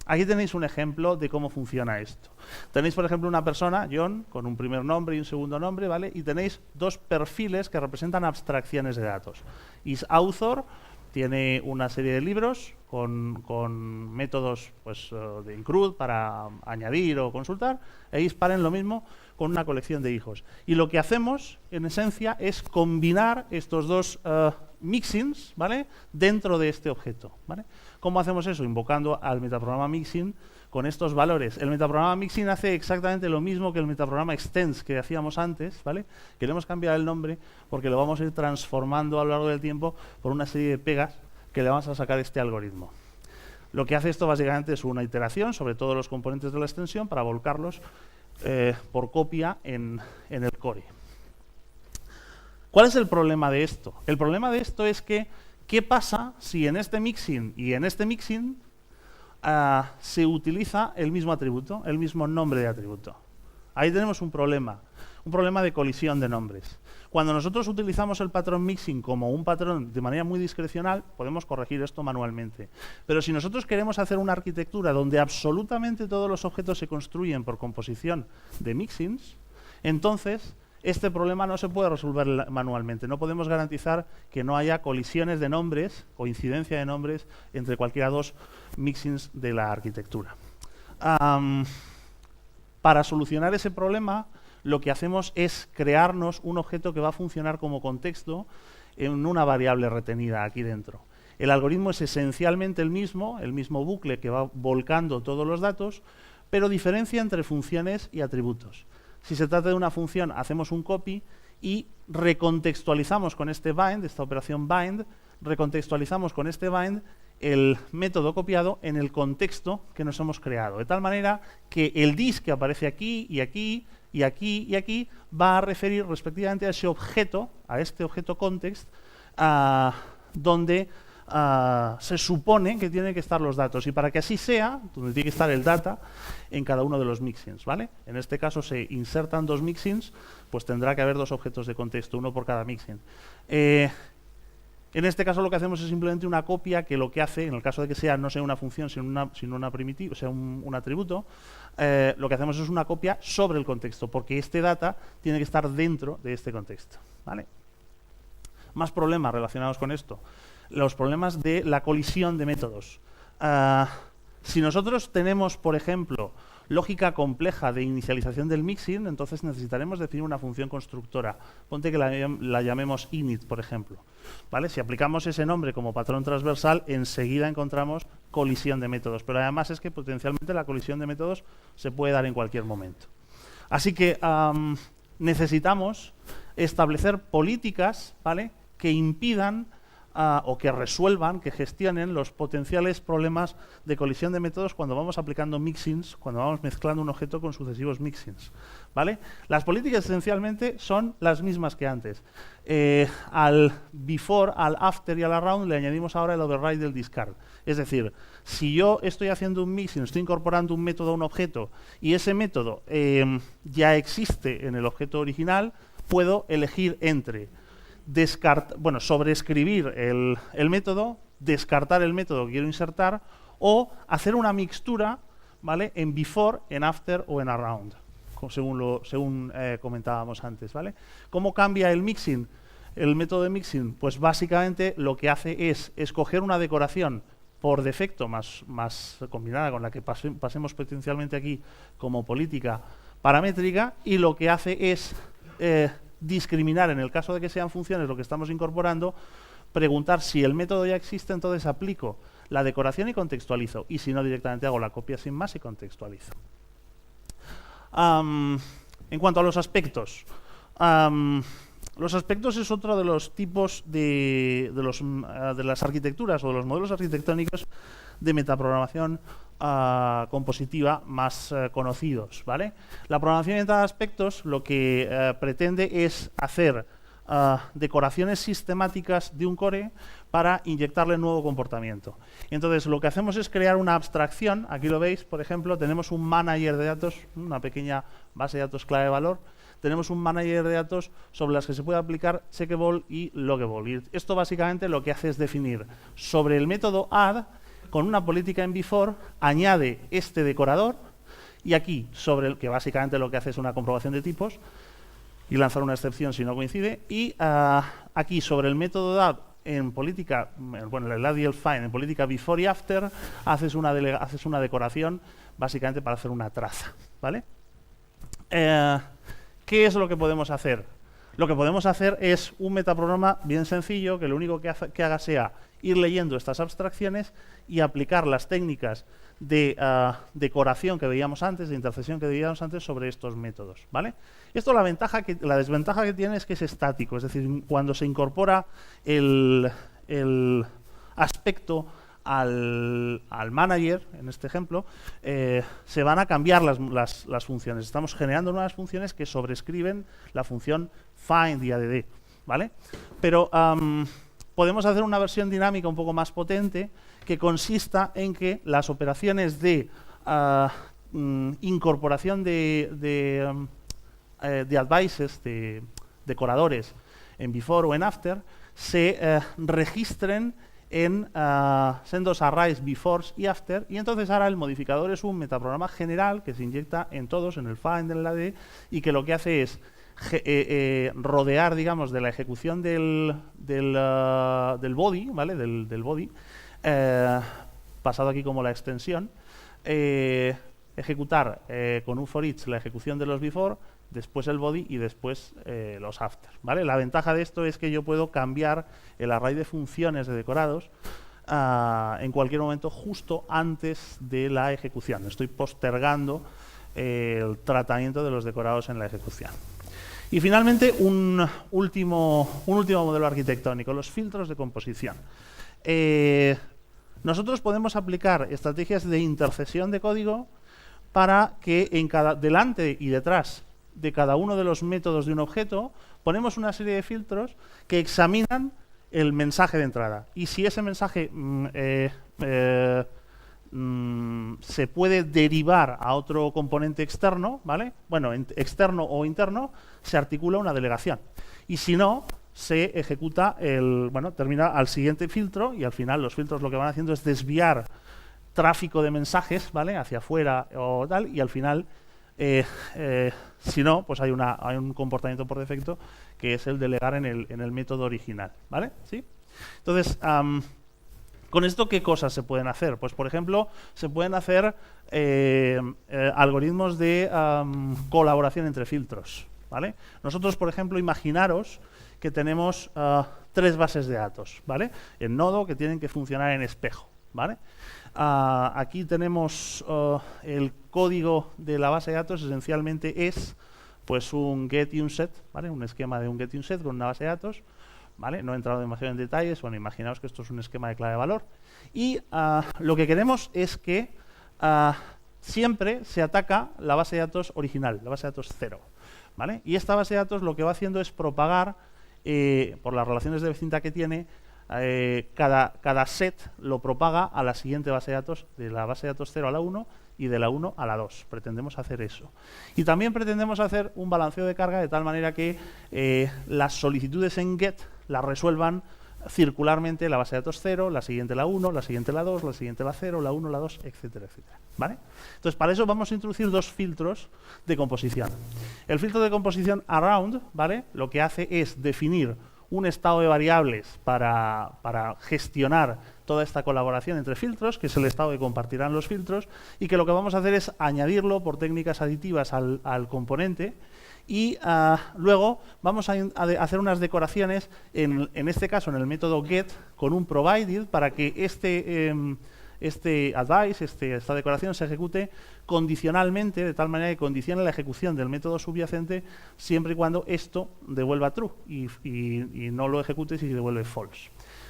Aquí tenéis un ejemplo de cómo funciona esto. Tenéis, por ejemplo, una persona, John, con un primer nombre y un segundo nombre, ¿vale? Y tenéis dos perfiles que representan abstracciones de datos. Is author tiene una serie de libros con métodos pues, de include para añadir o consultar, e isparen lo mismo con una colección de hijos. Y lo que hacemos, en esencia, es combinar estos dos mixins, ¿vale?, dentro de este objeto, ¿vale? ¿Cómo hacemos eso? Invocando al metaprograma mixin con estos valores. El metaprograma mixin hace exactamente lo mismo que el metaprograma extends que hacíamos antes, ¿vale? Que le hemos cambiado el nombre porque lo vamos a ir transformando a lo largo del tiempo por una serie de pegas que le vamos a sacar a este algoritmo. Lo que hace esto básicamente es una iteración sobre todos los componentes de la extensión para volcarlos por copia en el core. ¿Cuál es el problema de esto? El problema de esto es que, ¿qué pasa si en este mixin y en este mixin se utiliza el mismo atributo, el mismo nombre de atributo? Ahí tenemos un problema de colisión de nombres. Cuando nosotros utilizamos el patrón mixin como un patrón de manera muy discrecional, podemos corregir esto manualmente. Pero si nosotros queremos hacer una arquitectura donde absolutamente todos los objetos se construyen por composición de mixins, entonces este problema no se puede resolver manualmente. No podemos garantizar que no haya colisiones de nombres o incidencia de nombres entre cualquiera de dos mixins de la arquitectura. Para solucionar ese problema, lo que hacemos es crearnos un objeto que va a funcionar como contexto en una variable retenida aquí dentro. El algoritmo es esencialmente el mismo bucle que va volcando todos los datos, pero diferencia entre funciones y atributos. Si se trata de una función, hacemos un copy y recontextualizamos con este bind, esta operación bind, recontextualizamos con este bind el método copiado en el contexto que nos hemos creado. De tal manera que el dis que aparece aquí y aquí y aquí y aquí va a referir respectivamente a ese objeto, a este objeto context, donde se supone que tienen que estar los datos. Y para que así sea, donde tiene que estar el data en cada uno de los mixins, ¿vale? En este caso se insertan dos mixins, pues tendrá que haber dos objetos de contexto, uno por cada mixin. En este caso lo que hacemos es simplemente una copia que lo que hace, en el caso de que sea no sea una función sino una primitiva, o sea un atributo, lo que hacemos es una copia sobre el contexto, porque este data tiene que estar dentro de este contexto, ¿vale? Más problemas relacionados con esto. Los problemas de la colisión de métodos. Si nosotros tenemos, por ejemplo, lógica compleja de inicialización del mixin, entonces necesitaremos definir una función constructora. Ponte que la llamemos init, por ejemplo. ¿Vale? Si aplicamos ese nombre como patrón transversal, enseguida encontramos colisión de métodos. Pero además es que potencialmente la colisión de métodos se puede dar en cualquier momento. Así que necesitamos establecer políticas, ¿vale?, que impidan o que resuelvan, que gestionen los potenciales problemas de colisión de métodos cuando vamos aplicando mixins, cuando vamos mezclando un objeto con sucesivos mixins, ¿vale? Las políticas esencialmente son las mismas que antes. Al before, al after y al around le añadimos ahora el override del discard. Es decir, si yo estoy haciendo un mixin, estoy incorporando un método a un objeto y ese método ya existe en el objeto original, puedo elegir entre sobreescribir el método, descartar el método que quiero insertar o hacer una mixtura, ¿vale?, en before, en after o en around, según comentábamos antes, ¿vale? ¿Cómo cambia el mixin? El método de mixin, pues básicamente lo que hace es escoger una decoración por defecto más combinada con la que pasemos potencialmente aquí como política paramétrica, y lo que hace es discriminar, en el caso de que sean funciones lo que estamos incorporando, preguntar si el método ya existe, entonces aplico la decoración y contextualizo, y si no, directamente hago la copia sin más y contextualizo. En cuanto a los aspectos es otro de los tipos de las arquitecturas o de los modelos arquitectónicos de metaprogramación compositiva más conocidos, ¿vale? La programación orientada a aspectos lo que pretende es hacer decoraciones sistemáticas de un core para inyectarle nuevo comportamiento. Entonces, lo que hacemos es crear una abstracción. Aquí lo veis, por ejemplo, tenemos un manager de datos, una pequeña base de datos clave de valor. Tenemos un manager de datos sobre las que se puede aplicar checkable y loggable. Y esto básicamente lo que hace es definir sobre el método add, con una política en before, añade este decorador, y aquí, sobre el que básicamente lo que hace es una comprobación de tipos, y lanzar una excepción si no coincide, y aquí sobre el método add en política, bueno, el add y el find, en política before y after, haces una decoración básicamente para hacer una traza, ¿vale? ¿Qué es lo que podemos hacer? Lo que podemos hacer es un metaprograma bien sencillo que lo único que haga sea ir leyendo estas abstracciones y aplicar las técnicas de decoración que veíamos antes, de intercesión que veíamos antes sobre estos métodos, ¿vale? Esto la desventaja que tiene es que es estático, es decir, cuando se incorpora el aspecto al manager, en este ejemplo, se van a cambiar las funciones. Estamos generando nuevas funciones que sobrescriben la función find y add, ¿vale? Pero podemos hacer una versión dinámica un poco más potente que consista en que las operaciones de incorporación de advices, de decoradores en before o en after, se registren en sendos arrays befores y after, y entonces ahora el modificador es un metaprograma general que se inyecta en todos, en el find, en el add, y que lo que hace es rodear, digamos, de la ejecución del body, ¿vale? Del body, pasado aquí como la extensión, ejecutar con un for each la ejecución de los before, después el body y después los after, ¿vale? La ventaja de esto es que yo puedo cambiar el array de funciones de decorados en cualquier momento justo antes de la ejecución. Estoy postergando el tratamiento de los decorados en la ejecución. Y finalmente, un último modelo arquitectónico, los filtros de composición. Nosotros podemos aplicar estrategias de intercesión de código para que delante y detrás de cada uno de los métodos de un objeto ponemos una serie de filtros que examinan el mensaje de entrada. Y si ese mensaje se puede derivar a otro componente externo, ¿vale? Bueno, externo o interno, se articula una delegación. Y si no, se ejecuta termina al siguiente filtro, y al final los filtros lo que van haciendo es desviar tráfico de mensajes, ¿vale? Hacia afuera o tal, y al final, si no, pues hay un comportamiento por defecto que es el delegar en el método original, ¿vale? ¿Sí? Entonces, ¿con esto qué cosas se pueden hacer? Pues, por ejemplo, se pueden hacer algoritmos de colaboración entre filtros, ¿vale? Nosotros, por ejemplo, imaginaros que tenemos 3 bases de datos, ¿vale? En nodo que tienen que funcionar en espejo, ¿vale? Aquí tenemos el código de la base de datos, esencialmente es pues un get y un set, ¿vale? Un esquema de un get y un set con una base de datos, ¿vale? No he entrado demasiado en detalles, bueno, imaginaos que esto es un esquema de clave de valor. Y lo que queremos es que siempre se ataca la base de datos original, la base de datos 0, ¿vale? Y esta base de datos lo que va haciendo es propagar, por las relaciones de vecindad que tiene, cada set lo propaga a la siguiente base de datos, de la base de datos 0 a la 1 y de la 1 a la 2. Pretendemos hacer eso. Y también pretendemos hacer un balanceo de carga de tal manera que las solicitudes en get las resuelvan circularmente la base de datos 0, la siguiente la 1, la siguiente la 2, la siguiente la 0, la 1, la 2, etcétera, etcétera, ¿vale? Entonces, para eso vamos a introducir 2 filtros de composición. El filtro de composición around, ¿vale? Lo que hace es definir un estado de variables para gestionar toda esta colaboración entre filtros, que es el estado que compartirán los filtros, y que lo que vamos a hacer es añadirlo por técnicas aditivas al componente, y luego vamos a hacer unas decoraciones, en este caso en el método get, con un provided, para que este advice, esta decoración se ejecute condicionalmente, de tal manera que condicione la ejecución del método subyacente siempre y cuando esto devuelva true y no lo ejecute si devuelve false,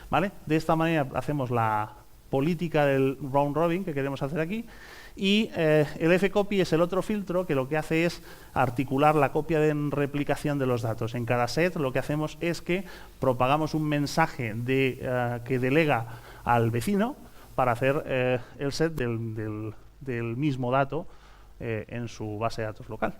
¿vale? De esta manera hacemos la política del round robin que queremos hacer aquí, y el fcopy es el otro filtro que lo que hace es articular la copia de replicación de los datos. En cada set lo que hacemos es que propagamos un mensaje que delega al vecino para hacer el set del mismo dato en su base de datos local.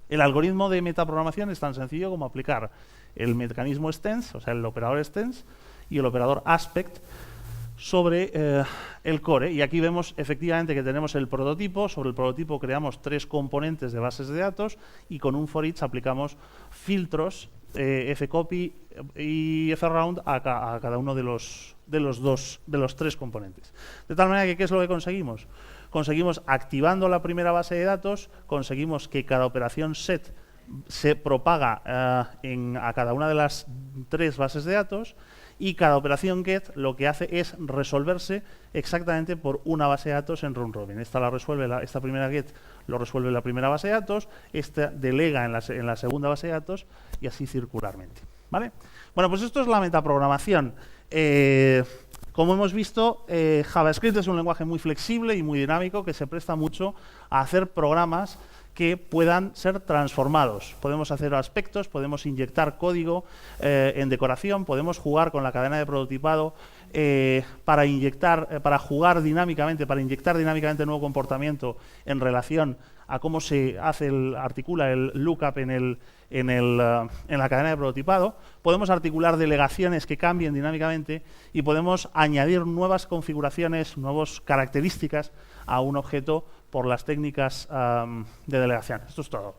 El algoritmo de metaprogramación es tan sencillo como aplicar el mecanismo extends, o sea, el operador extends, y el operador aspect sobre el core. Y aquí vemos efectivamente que tenemos el prototipo. Sobre el prototipo creamos 3 componentes de bases de datos y con un for each aplicamos filtros fcopy y fround a cada uno de los tres componentes. De tal manera que, ¿qué es lo que conseguimos? Conseguimos, activando la primera base de datos, conseguimos que cada operación set se propaga a cada una de las tres bases de datos, y cada operación get lo que hace es resolverse exactamente por una base de datos en round robin. Esta primera get lo resuelve la primera base de datos, esta delega en la segunda base de datos, y así circularmente, ¿vale? Bueno, pues esto es la metaprogramación. Como hemos visto, JavaScript es un lenguaje muy flexible y muy dinámico que se presta mucho a hacer programas que puedan ser transformados. Podemos hacer aspectos, podemos inyectar código en decoración, podemos jugar con la cadena de prototipado para jugar dinámicamente, para inyectar dinámicamente nuevo comportamiento en relación a cómo se articula el lookup en la cadena de prototipado. Podemos articular delegaciones que cambien dinámicamente y podemos añadir nuevas configuraciones, nuevas características a un objeto por las técnicas de delegación. Esto es todo.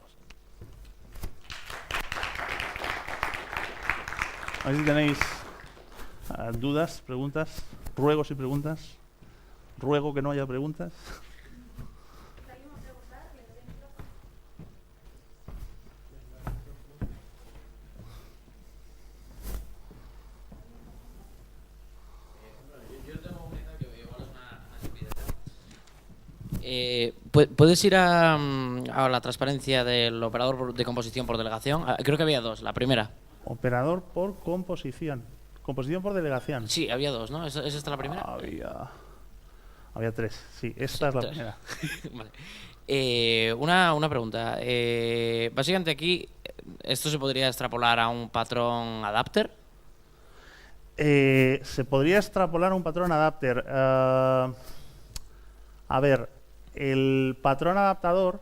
A ver si tenéis dudas, preguntas, ruegos y preguntas. Ruego que no haya preguntas. ¿Puedes ir a la transparencia del operador de composición por delegación? Creo que había dos. La primera. Operador por composición. Composición por delegación. Sí, había dos, ¿no? ¿Es esta la primera? Había tres. Sí, esta es la primera. Vale. Una pregunta. Básicamente aquí, ¿esto se podría extrapolar a un patrón adapter? Se podría extrapolar a un patrón adapter. A ver, el patrón adaptador...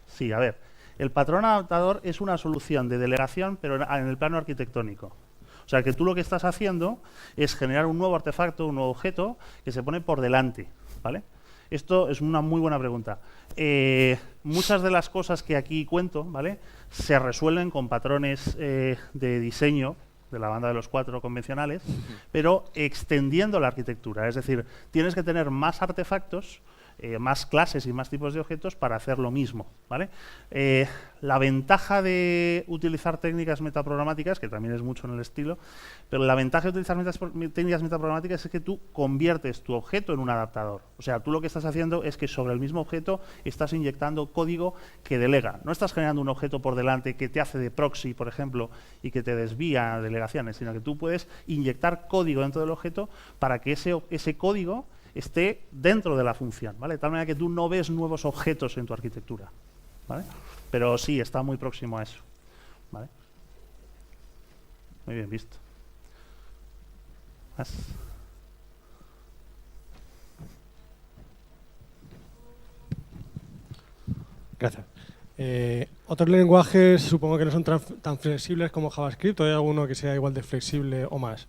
Sí, a ver. El patrón adaptador es una solución de delegación, pero en el plano arquitectónico. O sea, que tú lo que estás haciendo es generar un nuevo artefacto, un nuevo objeto, que se pone por delante, ¿vale? Esto es una muy buena pregunta. Muchas de las cosas que aquí cuento, ¿vale?, se resuelven con patrones de diseño de la banda de los 4 convencionales, pero extendiendo la arquitectura. Es decir, tienes que tener más artefactos, más clases y más tipos de objetos para hacer lo mismo, ¿vale? La ventaja de utilizar técnicas metaprogramáticas, que también es mucho en el estilo, pero la ventaja de utilizar técnicas metaprogramáticas es que tú conviertes tu objeto en un adaptador. O sea, tú lo que estás haciendo es que sobre el mismo objeto estás inyectando código que delega. No estás generando un objeto por delante que te hace de proxy, por ejemplo, y que te desvía delegaciones, sino que tú puedes inyectar código dentro del objeto para que ese código esté dentro de la función, ¿vale? De tal manera que tú no ves nuevos objetos en tu arquitectura, ¿vale? Pero sí, está muy próximo a eso, ¿vale? Muy bien visto. ¿Más? Gracias. Otros lenguajes supongo que no son tan flexibles como JavaScript, ¿o hay alguno que sea igual de flexible o más?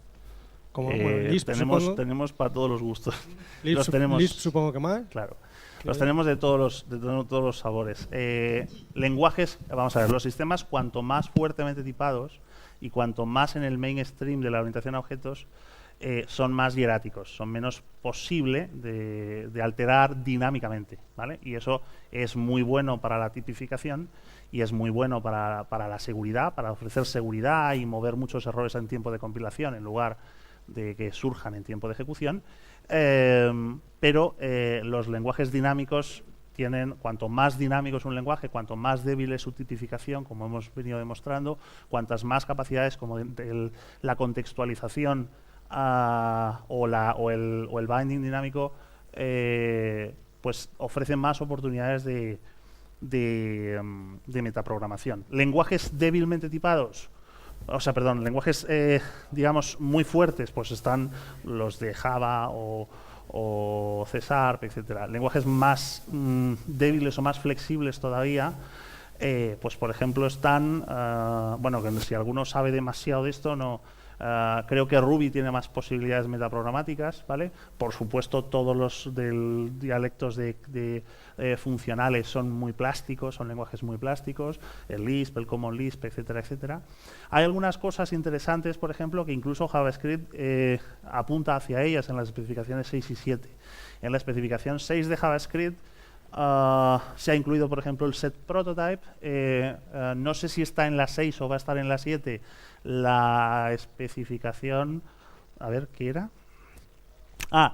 Como, Lisp, tenemos para todos los gustos. Lisp supongo que más. Claro. Los tenemos de todos los sabores. Lenguajes, vamos a ver, los sistemas cuanto más fuertemente tipados y cuanto más en el mainstream de la orientación a objetos, son más hieráticos, son menos posible de alterar dinámicamente, ¿vale? Y eso es muy bueno para la tipificación y es muy bueno para la seguridad, para ofrecer seguridad y mover muchos errores en tiempo de compilación en lugar de que surjan en tiempo de ejecución, pero los lenguajes dinámicos tienen, cuanto más dinámico es un lenguaje, cuanto más débil es su tipificación, como hemos venido demostrando, cuantas más capacidades como la contextualización o el binding dinámico, pues ofrecen más oportunidades de metaprogramación. Lenguajes débilmente tipados, lenguajes, digamos, muy fuertes, pues están los de Java o C#, etcétera. Lenguajes más débiles o más flexibles todavía, pues por ejemplo están, bueno, que si alguno sabe demasiado de esto, no, Creo que Ruby tiene más posibilidades metaprogramáticas, ¿vale? Por supuesto, todos los dialectos funcionales son muy plásticos, son lenguajes muy plásticos, el Lisp, el Common Lisp, etcétera, etcétera. Hay algunas cosas interesantes, por ejemplo, que incluso JavaScript apunta hacia ellas en las especificaciones 6 y 7. En la especificación 6 de JavaScript se ha incluido, por ejemplo, el set prototype. No sé si está en la 6 o va a estar en la 7. La especificación, a ver, ¿qué era?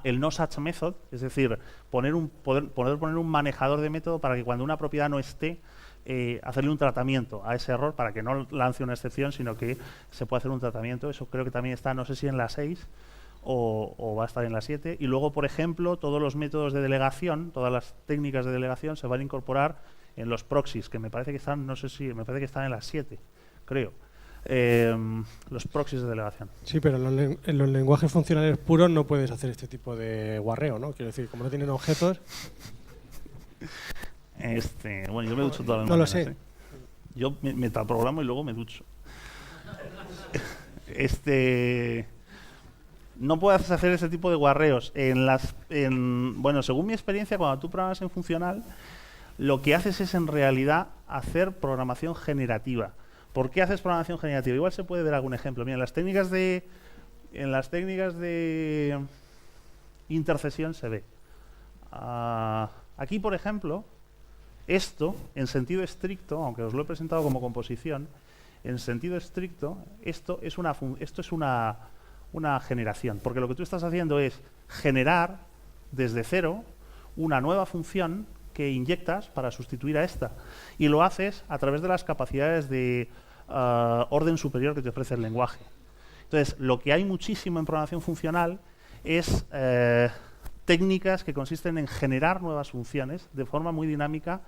El no such method, es decir, poder poner un manejador de método para que cuando una propiedad no esté, hacerle un tratamiento a ese error para que no lance una excepción, sino que se puede hacer un tratamiento. Eso creo que también está, no sé si en la 6 o va a estar en la 7. Y luego, por ejemplo, todos los métodos de delegación, todas las técnicas de delegación se van a incorporar en los proxies, que me parece que están, no sé si, me parece que están en la 7, creo. Los proxies de delegación. Sí, pero en los lenguajes funcionales puros no puedes hacer este tipo de guarreo, ¿no? Quiero decir, como no tienen objetos... Bueno, yo me ducho todas las no mañanas. Lo sé. Yo me metaprogramo y luego me ducho. No puedes hacer ese tipo de guarreos. Bueno, según mi experiencia, cuando tú programas en funcional, lo que haces es en realidad hacer programación generativa. ¿Por qué haces programación generativa? Igual se puede ver algún ejemplo. Mira, en las técnicas de intercesión se ve. Aquí, por ejemplo, esto, en sentido estricto, aunque os lo he presentado como composición, en sentido estricto, esto es una generación. Porque lo que tú estás haciendo es generar desde cero una nueva función que inyectas para sustituir a esta. Y lo haces a través de las capacidades de orden superior que te ofrece el lenguaje. Entonces, lo que hay muchísimo en programación funcional es técnicas que consisten en generar nuevas funciones de forma muy dinámica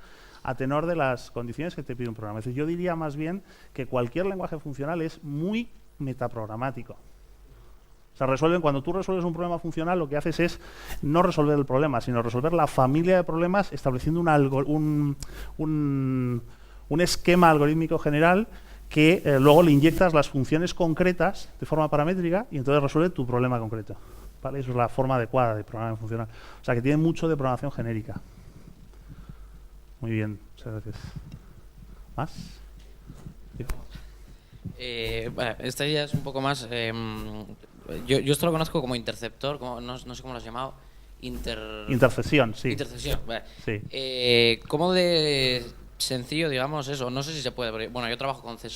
a tenor de las condiciones que te pide un programa. Es decir, yo diría más bien que cualquier lenguaje funcional es muy metaprogramático. O sea, cuando tú resuelves un problema funcional, lo que haces es no resolver el problema, sino resolver la familia de problemas estableciendo un esquema algorítmico general que luego le inyectas las funciones concretas de forma paramétrica y entonces resuelve tu problema concreto. ¿Vale? Eso es la forma adecuada de programación funcional. O sea, que tiene mucho de programación genérica. Muy bien, muchas gracias. ¿Más? Sí. Bueno, esta ya es un poco más... yo esto lo conozco como interceptor, no sé cómo lo has llamado. Intercesión, sí. Intercesión, vale. Sí. ¿Cómo de sencillo, digamos, eso? No sé si se puede. Porque, bueno, yo trabajo con C#,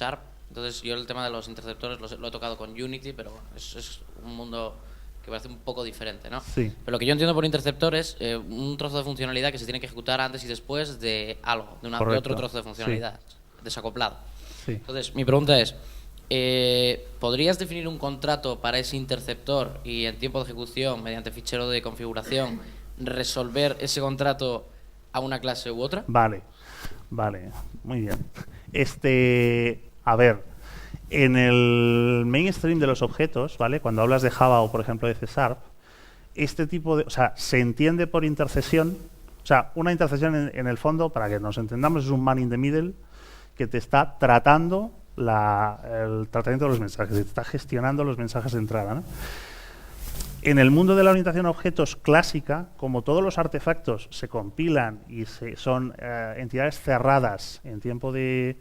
entonces yo el tema de los interceptores lo he tocado con Unity, pero bueno, es un mundo que parece un poco diferente, ¿no? Sí. Pero lo que yo entiendo por interceptor es un trozo de funcionalidad que se tiene que ejecutar antes y después de algo, de otro trozo de funcionalidad, desacoplado. Sí. Entonces, mi pregunta es, ¿podrías definir un contrato para ese interceptor y en tiempo de ejecución, mediante fichero de configuración, resolver ese contrato a una clase u otra? Vale, muy bien. A ver, en el mainstream de los objetos, ¿vale? Cuando hablas de Java o, por ejemplo, de C#, este tipo de... O sea, se entiende por intercesión. O sea, una intercesión en el fondo, para que nos entendamos, es un man in the middle que te está tratando el tratamiento de los mensajes, te está gestionando los mensajes de entrada, ¿no? En el mundo de la orientación a objetos clásica, como todos los artefactos se compilan y son entidades cerradas en tiempo de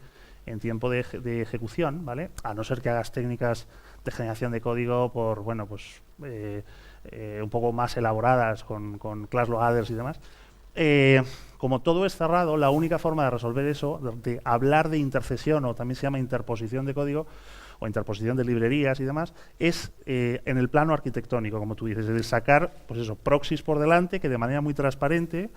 ejecución, ¿vale? A no ser que hagas técnicas de generación de código por, bueno, pues un poco más elaboradas con class loaders y demás. Como todo es cerrado, la única forma de resolver eso, de hablar de intercesión, o también se llama interposición de código, o interposición de librerías y demás, es en el plano arquitectónico, como tú dices, es de sacar, pues eso, proxies por delante que de manera muy transparente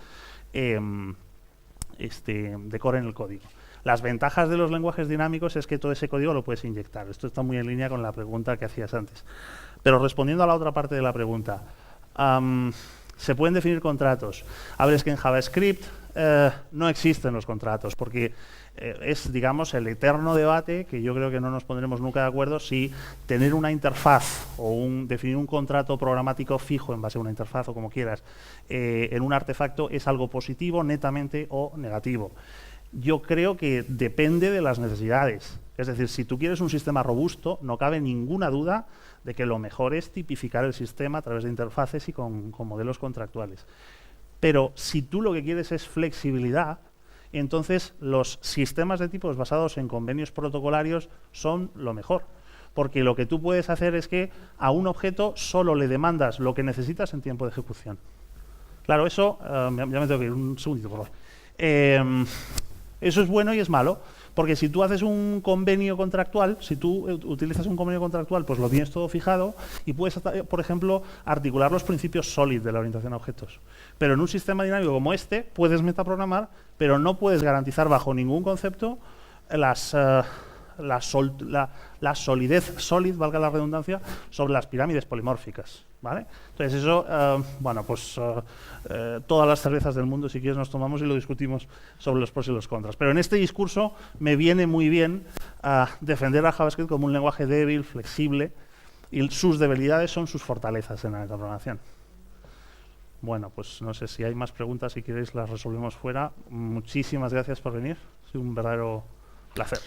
decoren el código. Las ventajas de los lenguajes dinámicos es que todo ese código lo puedes inyectar. Esto está muy en línea con la pregunta que hacías antes. Pero respondiendo a la otra parte de la pregunta, ¿se pueden definir contratos? A ver, es que en JavaScript no existen los contratos, porque es, digamos, el eterno debate, que yo creo que no nos pondremos nunca de acuerdo, si tener una interfaz o definir un contrato programático fijo en base a una interfaz o como quieras, en un artefacto es algo positivo netamente o negativo. Yo creo que depende de las necesidades. Es decir, si tú quieres un sistema robusto, no cabe ninguna duda de que lo mejor es tipificar el sistema a través de interfaces y con modelos contractuales. Pero si tú lo que quieres es flexibilidad, entonces los sistemas de tipos basados en convenios protocolarios son lo mejor. Porque lo que tú puedes hacer es que a un objeto solo le demandas lo que necesitas en tiempo de ejecución. Claro, eso, ya me tengo que ir un segundito, por favor. Eso es bueno y es malo, porque si tú haces un convenio contractual, si tú utilizas un convenio contractual, pues lo tienes todo fijado y puedes, por ejemplo, articular los principios SOLID de la orientación a objetos. Pero en un sistema dinámico como este, puedes metaprogramar, pero no puedes garantizar bajo ningún concepto la solidez SOLID, valga la redundancia, sobre las pirámides polimórficas, ¿vale? Entonces eso, bueno, pues todas las cervezas del mundo, si quieres, nos tomamos y lo discutimos sobre los pros y los contras. Pero en este discurso me viene muy bien defender a JavaScript como un lenguaje débil, flexible, y sus debilidades son sus fortalezas en la metaprogramación. Bueno, pues no sé si hay más preguntas, si queréis las resolvemos fuera. Muchísimas gracias por venir, ha sido un verdadero placer.